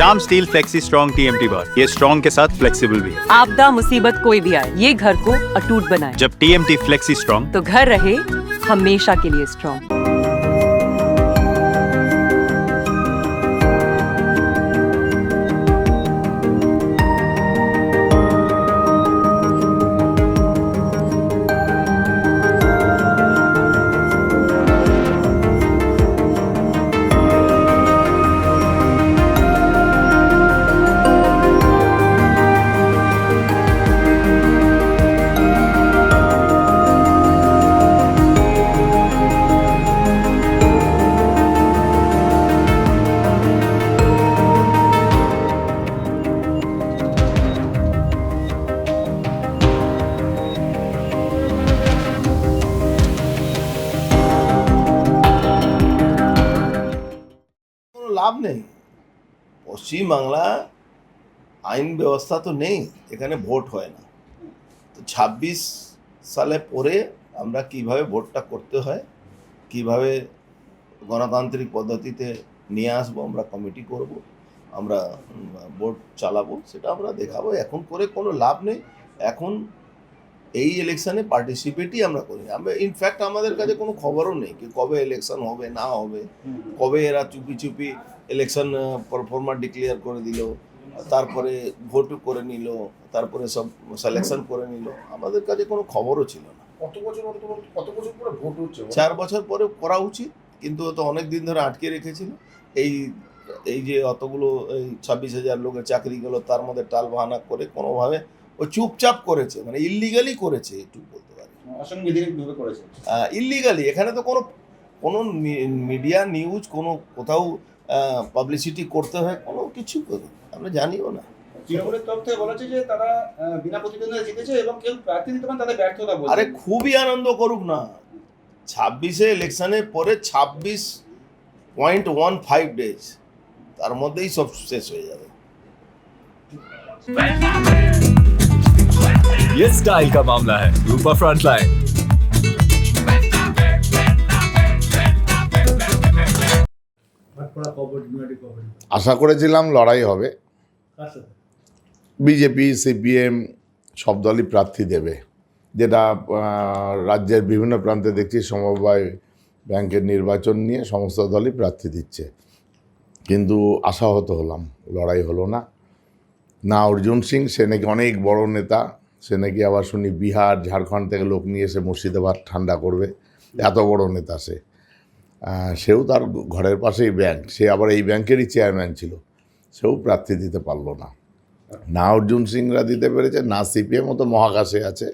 Shyam steel flexi strong TMT बार, ये strong के साथ फ्लेक्सिबल भी है। आपदा मुसीबत कोई भी आए, ये घर को अटूट बनाए। जब टीएमटी फ्लेक्सी स्ट्रॉन्ग, तो घर रहे हमेशा के लिए स्ट्रॉन्ग। লাভ নেই। পশ্চিমবাংলা আইন ব্যবস্থা তো নেই, এখানে ভোট হয় না। তো ২৬ সালে পরে আমরা কিভাবে ভোটটা করতে হয়, কিভাবে গণতান্ত্রিক পদ্ধতিতে নিয়ে আসবো, আমরা কমিটি করব, আমরা ভোট চালাবো, সেটা আমরা দেখাবো। এখন করে কোনো লাভ নেই। এখন এই ইলেকশনে পার্টিসিপেটই আমরা করি। আমরা ইনফ্যাক্ট আমাদের কাছে কোনো খবরও নেই কি কবে ইলেকশন হবে না হবে, কবে এরা চুপি চুপি ইলেকশন পারফর্মার ডিক্লেয়ার করে দিল, তারপরে ভোটও করে নিল, তারপরে সব সিলেকশন করে নিল। আমাদের কাছে কোনো খবরও ছিল না। কত বছর পরে ভোট হচ্ছে? 4 বছর পরে করা উচিত, কিন্তু তো অনেক দিন ধরে আটকে রেখেছিল। এই যে অতগুলো এই 26,000 লোকের চাকরি গেল, তার মধ্যে টাল বাহানা করে কোনোভাবে ও চুপচাপ করেছে, মানে ইল্লিগালি করেছে, একটু বলতে পারি অসাংবিধানিকভাবে করেছে। ইল্লিগালি। এখানে তো কোনো মিডিয়া নিউজ কোনো কোথাও পাবলিসিটি করতে হয়, কোনো কিছু আমরা জানিও না। তৃণমূলের তরফ থেকে বলা হচ্ছে যে তারা বিনা প্রতিদ্বন্দ্বিতা জিতেছে এবং কেউ প্রার্থী দিতে পারেন, তাদের ব্যর্থতা বলছে। আরে খুবই আনন্দ করুক না। 26-এ ইলেকশনের পরে 26.15 ডেজ, তার মধ্যেই সব শেষ হয়ে যাবে। ये स्टाइल का मामला है। रूपा फ्रंटलाइन। আশা করেছিলাম লড়াই হবে, বিজেপি সিপিএম সব দলই প্রার্থী দেবে, যেটা রাজ্যের বিভিন্ন প্রান্তে দেখছি সমবায় ব্যাংকের নির্বাচন নিয়ে সমস্ত দলই প্রার্থী দিচ্ছে। কিন্তু আশাহত হলাম, লড়াই হলো না। না অর্জুন সিং, সে নাকি অনেক বড় নেতা, সে নাকি আবার শুনি বিহার ঝাড়খণ্ড থেকে লোক নিয়ে এসে মুর্শিদাবাদ ঠান্ডা করবে, এত বড় নেতা সে। সেও তার ঘরের পাশেই ব্যাংক, সে আবার এই ব্যাংকেরই চেয়ারম্যান ছিল, সেও প্রার্থী দিতে পারলো না। না অর্জুন সিংরা দিতে পেরেছে, না সিপিএম, ও তো মহাকাশে আছে,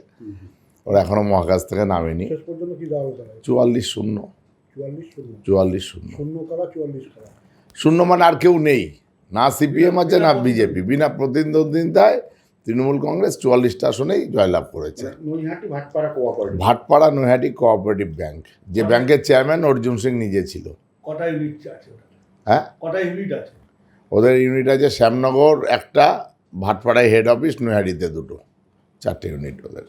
ওরা এখনও মহাকাশ থেকে নামেনি। 44-0। 44-0 শূন্য মানে আর কেউ নেই, না সিপিএম আছে না বিজেপি। বিনা প্রতিদ্বন্দ্বিতায় তৃণমূল কংগ্রেস 44টা আসনেই জয়লাভ করেছে। ভাটপাড়া নৈহাটি কোঅপারেটিভ ব্যাংক, যে ব্যাংকের চেয়ারম্যান অর্জুন সিং নিজে ছিল। কটা ইউনিট আছে? হ্যাঁ, কটা ইউনিট আছে ওদের? ইউনিট আছে শ্যামনগর একটা, ভাটপাড়ায় হেড অফিস, নৈহাটিতে 2টো, 4টে ইউনিট ওদের।